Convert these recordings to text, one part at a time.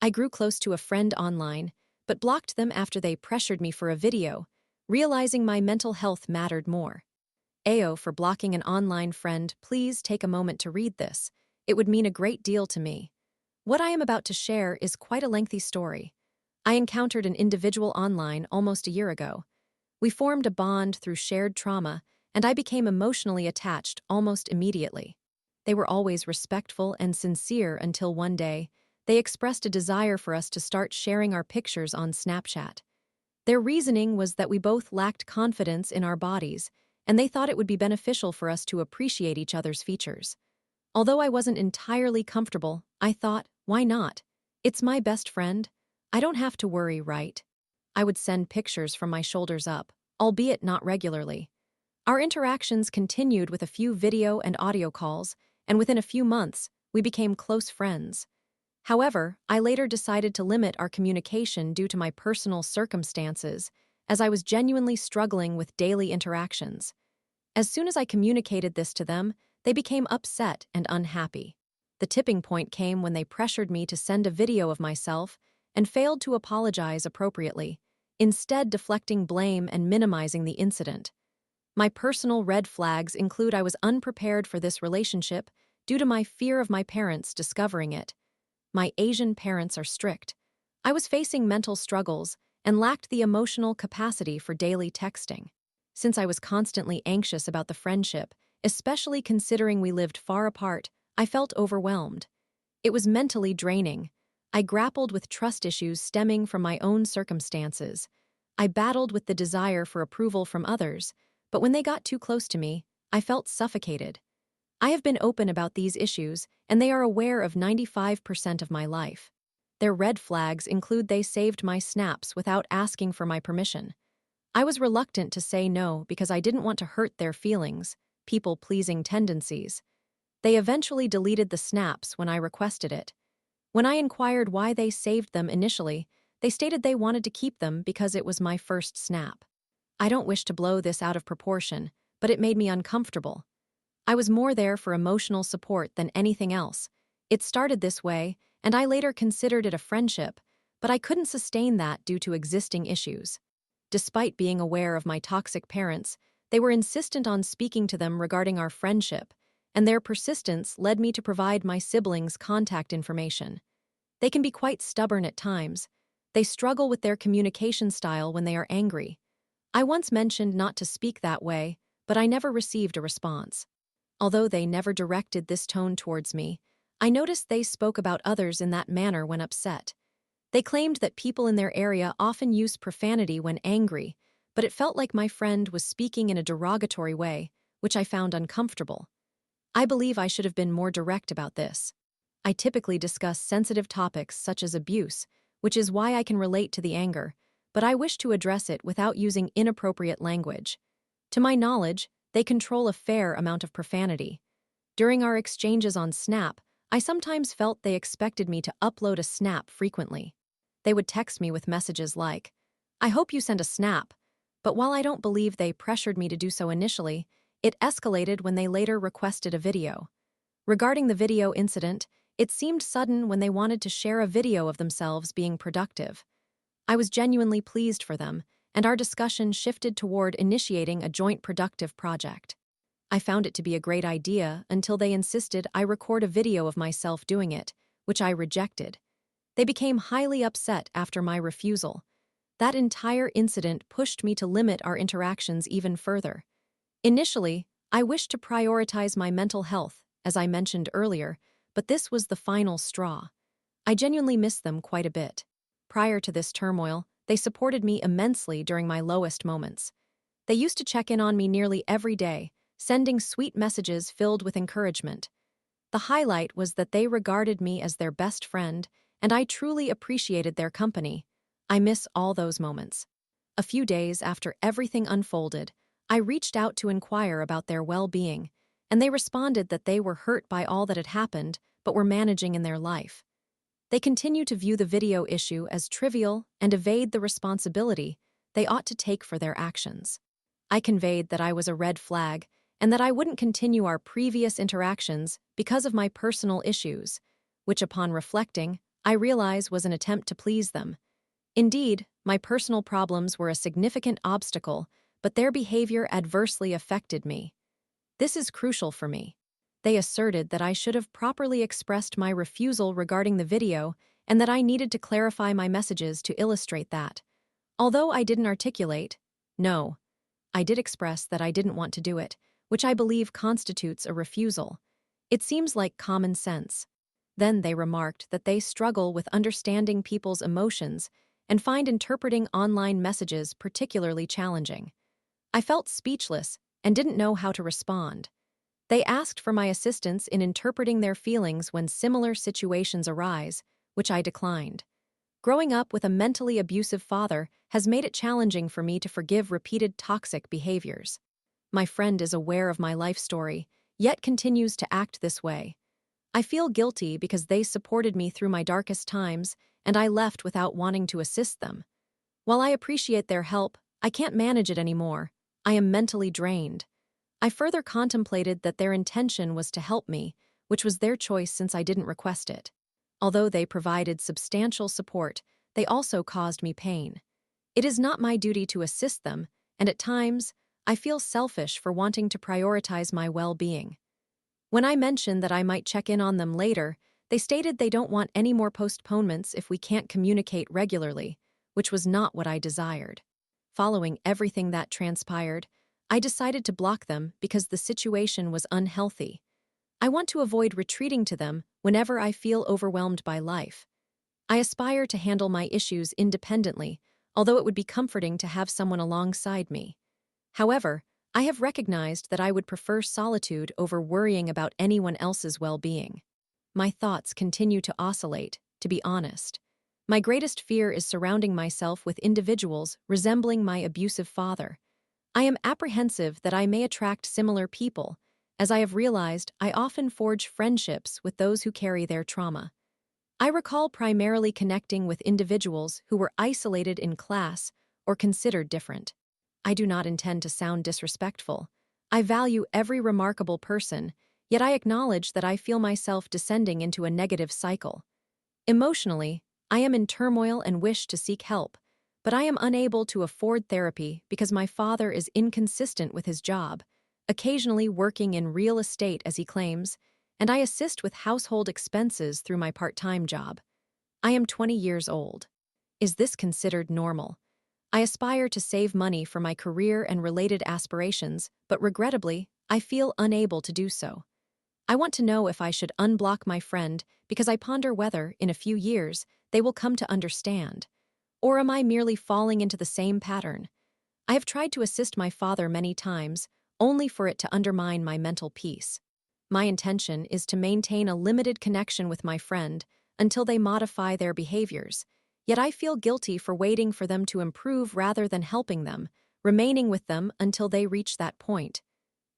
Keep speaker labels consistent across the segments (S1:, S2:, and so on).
S1: I grew close to a friend online, but blocked them after they pressured me for a video, realizing my mental health mattered more. AO for blocking an online friend, please take a moment to read this. It would mean a great deal to me. What I am about to share is quite a lengthy story. I encountered an individual online almost a year ago. We formed a bond through shared trauma, and I became emotionally attached almost immediately. They were always respectful and sincere until one day, they expressed a desire for us to start sharing our pictures on Snapchat. Their reasoning was that we both lacked confidence in our bodies, and they thought it would be beneficial for us to appreciate each other's features. Although I wasn't entirely comfortable, I thought, why not? It's my best friend. I don't have to worry, right? I would send pictures from my shoulders up, albeit not regularly. Our interactions continued with a few video and audio calls, and within a few months, we became close friends. However, I later decided to limit our communication due to my personal circumstances, as I was genuinely struggling with daily interactions. As soon as I communicated this to them, they became upset and unhappy. The tipping point came when they pressured me to send a video of myself and failed to apologize appropriately, instead deflecting blame and minimizing the incident. My personal red flags include I was unprepared for this relationship due to my fear of my parents discovering it. My Asian parents are strict. I was facing mental struggles and lacked the emotional capacity for daily texting. Since I was constantly anxious about the friendship, especially considering we lived far apart, I felt overwhelmed. It was mentally draining. I grappled with trust issues stemming from my own circumstances. I battled with the desire for approval from others, but when they got too close to me, I felt suffocated. I have been open about these issues, and they are aware of 95% of my life. Their red flags include they saved my snaps without asking for my permission. I was reluctant to say no because I didn't want to hurt their feelings, people-pleasing tendencies. They eventually deleted the snaps when I requested it. When I inquired why they saved them initially, they stated they wanted to keep them because it was my first snap. I don't wish to blow this out of proportion, but it made me uncomfortable. I was more there for emotional support than anything else. It started this way, and I later considered it a friendship, but I couldn't sustain that due to existing issues. Despite being aware of my toxic parents, they were insistent on speaking to them regarding our friendship, and their persistence led me to provide my siblings' contact information. They can be quite stubborn at times. They struggle with their communication style when they are angry. I once mentioned not to speak that way, but I never received a response. Although they never directed this tone towards me, I noticed they spoke about others in that manner when upset. They claimed that people in their area often use profanity when angry, but it felt like my friend was speaking in a derogatory way, which I found uncomfortable. I believe I should have been more direct about this. I typically discuss sensitive topics such as abuse, which is why I can relate to the anger, but I wish to address it without using inappropriate language. To my knowledge, they control a fair amount of profanity. During our exchanges on Snap, I sometimes felt they expected me to upload a snap frequently. They would text me with messages like, "I hope you send a snap," but while I don't believe they pressured me to do so initially, it escalated when they later requested a video. Regarding the video incident, it seemed sudden when they wanted to share a video of themselves being productive. I was genuinely pleased for them, and our discussion shifted toward initiating a joint productive project. I found it to be a great idea until they insisted I record a video of myself doing it, which I rejected. They became highly upset after my refusal. That entire incident pushed me to limit our interactions even further. Initially, I wished to prioritize my mental health, as I mentioned earlier, but this was the final straw. I genuinely miss them quite a bit. Prior to this turmoil, they supported me immensely during my lowest moments. They used to check in on me nearly every day, sending sweet messages filled with encouragement. The highlight was that they regarded me as their best friend, and I truly appreciated their company. I miss all those moments. A few days after everything unfolded, I reached out to inquire about their well-being, and they responded that they were hurt by all that had happened, but were managing in their life. They continue to view the video issue as trivial and evade the responsibility they ought to take for their actions. I conveyed that I was a red flag and that I wouldn't continue our previous interactions because of my personal issues, which upon reflecting, I realize was an attempt to please them. Indeed, my personal problems were a significant obstacle, but their behavior adversely affected me. This is crucial for me. They asserted that I should have properly expressed my refusal regarding the video and that I needed to clarify my messages to illustrate that. Although I didn't articulate, no, I did express that I didn't want to do it, which I believe constitutes a refusal. It seems like common sense. Then they remarked that they struggle with understanding people's emotions and find interpreting online messages particularly challenging. I felt speechless and didn't know how to respond. They asked for my assistance in interpreting their feelings when similar situations arise, which I declined. Growing up with a mentally abusive father has made it challenging for me to forgive repeated toxic behaviors. My friend is aware of my life story, yet continues to act this way. I feel guilty because they supported me through my darkest times, and I left without wanting to assist them. While I appreciate their help, I can't manage it anymore. I am mentally drained. I further contemplated that their intention was to help me, which was their choice since I didn't request it. Although they provided substantial support, they also caused me pain. It is not my duty to assist them, and at times, I feel selfish for wanting to prioritize my well-being. When I mentioned that I might check in on them later, they stated they don't want any more postponements if we can't communicate regularly, which was not what I desired. Following everything that transpired, I decided to block them because the situation was unhealthy. I want to avoid retreating to them whenever I feel overwhelmed by life. I aspire to handle my issues independently, although it would be comforting to have someone alongside me. However, I have recognized that I would prefer solitude over worrying about anyone else's well-being. My thoughts continue to oscillate, to be honest. My greatest fear is surrounding myself with individuals resembling my abusive father. I am apprehensive that I may attract similar people, as I have realized I often forge friendships with those who carry their trauma. I recall primarily connecting with individuals who were isolated in class or considered different. I do not intend to sound disrespectful. I value every remarkable person, yet I acknowledge that I feel myself descending into a negative cycle. Emotionally, I am in turmoil and wish to seek help, but I am unable to afford therapy because my father is inconsistent with his job, occasionally working in real estate as he claims, and I assist with household expenses through my part-time job. I am 20 years old. Is this considered normal? I aspire to save money for my career and related aspirations, but regrettably, I feel unable to do so. I want to know if I should unblock my friend because I ponder whether, in a few years, they will come to understand. Or am I merely falling into the same pattern? I have tried to assist my father many times, only for it to undermine my mental peace. My intention is to maintain a limited connection with my friend until they modify their behaviors, yet I feel guilty for waiting for them to improve rather than helping them, remaining with them until they reach that point.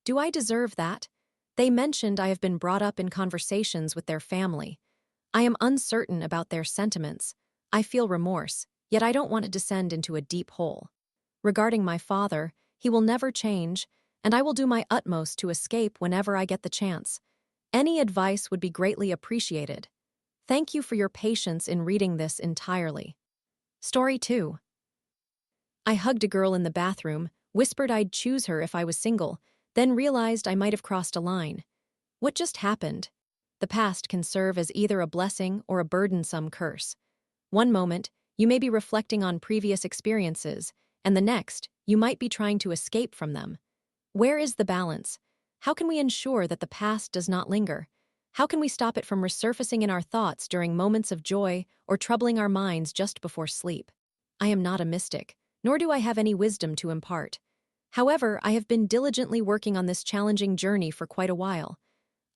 S1: Do I deserve that? They mentioned I have been brought up in conversations with their family. I am uncertain about their sentiments. I feel remorse, yet I don't want to descend into a deep hole. Regarding my father, he will never change, and I will do my utmost to escape whenever I get the chance. Any advice would be greatly appreciated. Thank you for your patience in reading this entirely. Story 2. I hugged a girl in the bathroom, whispered I'd choose her if I was single, then realized I might have crossed a line. What just happened? The past can serve as either a blessing or a burdensome curse. One moment, you may be reflecting on previous experiences, and the next, you might be trying to escape from them. Where is the balance? How can we ensure that the past does not linger? How can we stop it from resurfacing in our thoughts during moments of joy or troubling our minds just before sleep? I am not a mystic, nor do I have any wisdom to impart. However, I have been diligently working on this challenging journey for quite a while.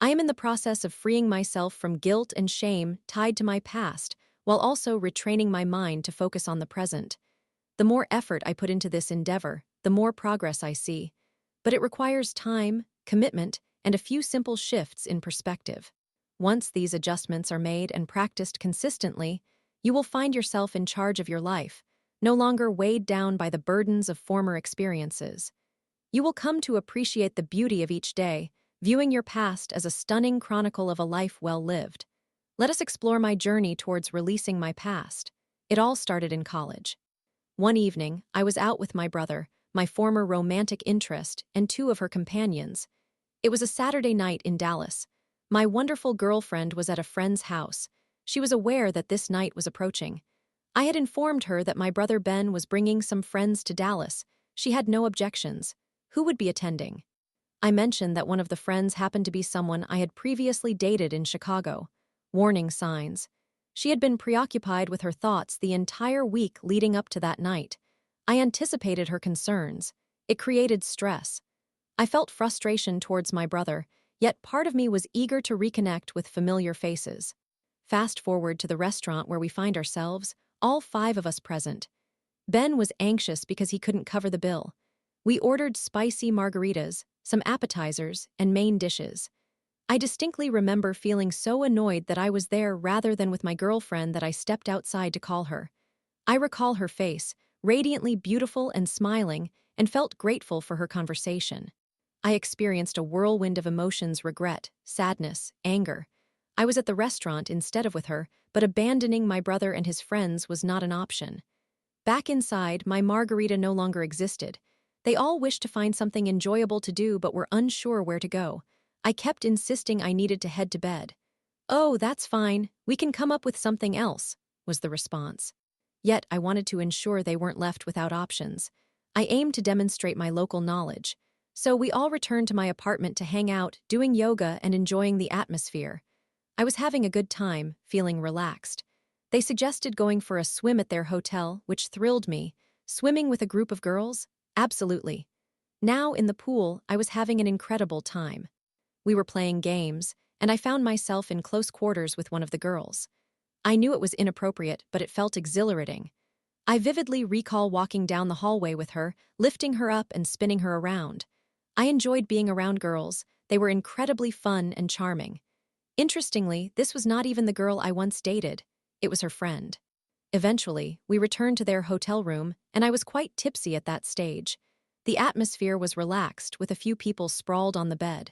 S1: I am in the process of freeing myself from guilt and shame tied to my past, while also retraining my mind to focus on the present. The more effort I put into this endeavor, the more progress I see. But it requires time, commitment, and a few simple shifts in perspective. Once these adjustments are made and practiced consistently, you will find yourself in charge of your life, no longer weighed down by the burdens of former experiences. You will come to appreciate the beauty of each day, viewing your past as a stunning chronicle of a life well lived. Let us explore my journey towards releasing my past. It all started in college. One evening, I was out with my brother, my former romantic interest, and two of her companions. It was a Saturday night in Dallas. My wonderful girlfriend was at a friend's house. She was aware that this night was approaching. I had informed her that my brother Ben was bringing some friends to Dallas. She had no objections. Who would be attending? I mentioned that one of the friends happened to be someone I had previously dated in Chicago. Warning signs. She had been preoccupied with her thoughts the entire week leading up to that night. I anticipated her concerns. It created stress. I felt frustration towards my brother, yet part of me was eager to reconnect with familiar faces. Fast forward to the restaurant where we find ourselves, all five of us present. Ben was anxious because he couldn't cover the bill. We ordered spicy margaritas, some appetizers, and main dishes. I distinctly remember feeling so annoyed that I was there rather than with my girlfriend that I stepped outside to call her. I recall her face, radiantly beautiful and smiling, and felt grateful for her conversation. I experienced a whirlwind of emotions: regret, sadness, anger. I was at the restaurant instead of with her, but abandoning my brother and his friends was not an option. Back inside, my margarita no longer existed. They all wished to find something enjoyable to do but were unsure where to go. I kept insisting I needed to head to bed. "Oh, that's fine. We can come up with something else," was the response. Yet I wanted to ensure they weren't left without options. I aimed to demonstrate my local knowledge. So we all returned to my apartment to hang out, doing yoga and enjoying the atmosphere. I was having a good time, feeling relaxed. They suggested going for a swim at their hotel, which thrilled me. Swimming with a group of girls? Absolutely. Now, in the pool, I was having an incredible time. We were playing games, and I found myself in close quarters with one of the girls. I knew it was inappropriate, but it felt exhilarating. I vividly recall walking down the hallway with her, lifting her up and spinning her around. I enjoyed being around girls. They were incredibly fun and charming. Interestingly, this was not even the girl I once dated. It was her friend. Eventually, we returned to their hotel room, and I was quite tipsy at that stage. The atmosphere was relaxed, with a few people sprawled on the bed.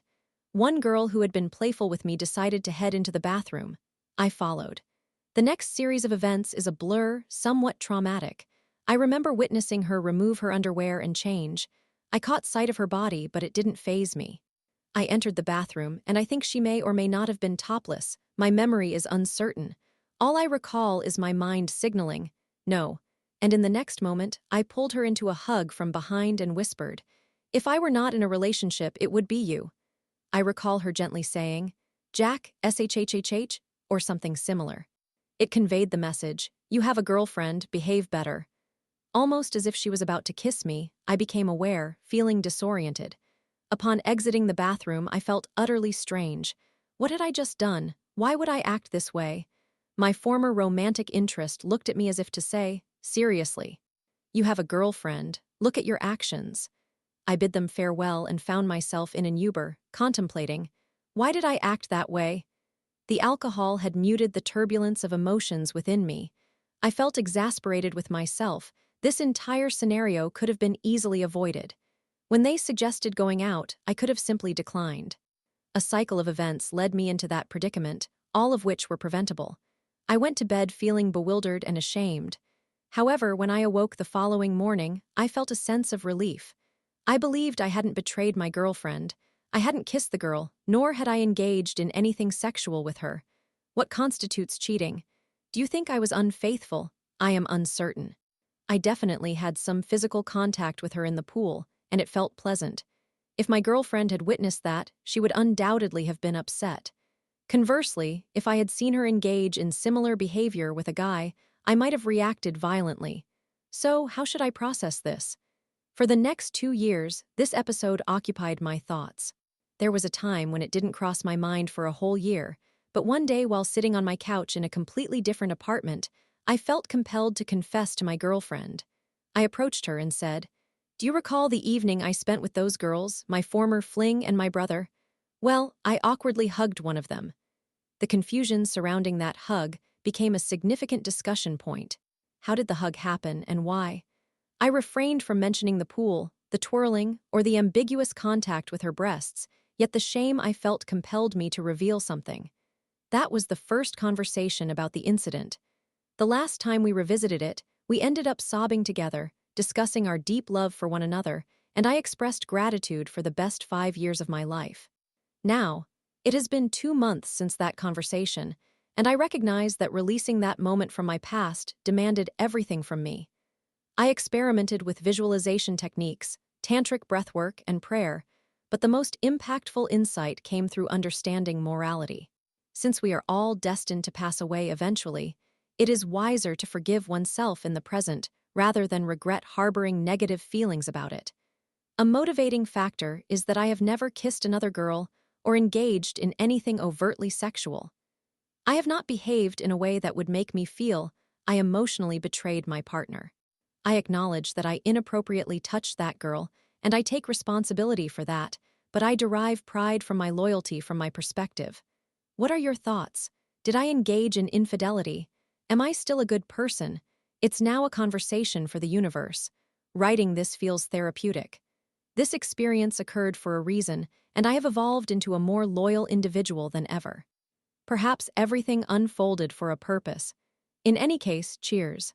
S1: One girl who had been playful with me decided to head into the bathroom. I followed. The next series of events is a blur, somewhat traumatic. I remember witnessing her remove her underwear and change. I caught sight of her body, but it didn't faze me. I entered the bathroom, and I think she may or may not have been topless. My memory is uncertain. All I recall is my mind signaling, "No." And in the next moment, I pulled her into a hug from behind and whispered, "If I were not in a relationship, it would be you." I recall her gently saying, "Jack, SHHHH," or something similar. It conveyed the message, "You have a girlfriend, behave better." Almost as if she was about to kiss me, I became aware, feeling disoriented. Upon exiting the bathroom, I felt utterly strange. What had I just done? Why would I act this way? My former romantic interest looked at me as if to say, "Seriously, you have a girlfriend, look at your actions." I bid them farewell and found myself in an Uber, contemplating, why did I act that way? The alcohol had muted the turbulence of emotions within me. I felt exasperated with myself. This entire scenario could have been easily avoided. When they suggested going out, I could have simply declined. A cycle of events led me into that predicament, all of which were preventable. I went to bed feeling bewildered and ashamed. However, when I awoke the following morning, I felt a sense of relief. I believed I hadn't betrayed my girlfriend. I hadn't kissed the girl, nor had I engaged in anything sexual with her. What constitutes cheating? Do you think I was unfaithful? I am uncertain. I definitely had some physical contact with her in the pool, and it felt pleasant. If my girlfriend had witnessed that, she would undoubtedly have been upset. Conversely, if I had seen her engage in similar behavior with a guy, I might have reacted violently. So, how should I process this? For the next 2 years, this episode occupied my thoughts. There was a time when it didn't cross my mind for a whole year, but one day while sitting on my couch in a completely different apartment, I felt compelled to confess to my girlfriend. I approached her and said, "Do you recall the evening I spent with those girls, my former fling and my brother?" Well, I awkwardly hugged one of them. The confusion surrounding that hug became a significant discussion point. How did the hug happen and why? I refrained from mentioning the pool, the twirling, or the ambiguous contact with her breasts, yet the shame I felt compelled me to reveal something. That was the first conversation about the incident. The last time we revisited it, we ended up sobbing together, discussing our deep love for one another, and I expressed gratitude for the best 5 years of my life. Now, it has been 2 months since that conversation, and I recognize that releasing that moment from my past demanded everything from me. I experimented with visualization techniques, tantric breathwork, and prayer, but the most impactful insight came through understanding morality. Since we are all destined to pass away eventually, it is wiser to forgive oneself in the present rather than regret harboring negative feelings about it. A motivating factor is that I have never kissed another girl or engaged in anything overtly sexual. I have not behaved in a way that would make me feel I emotionally betrayed my partner. I acknowledge that I inappropriately touched that girl, and I take responsibility for that, but I derive pride from my loyalty from my perspective. What are your thoughts? Did I engage in infidelity? Am I still a good person? It's now a conversation for the universe. Writing this feels therapeutic. This experience occurred for a reason, and I have evolved into a more loyal individual than ever. Perhaps everything unfolded for a purpose. In any case, cheers.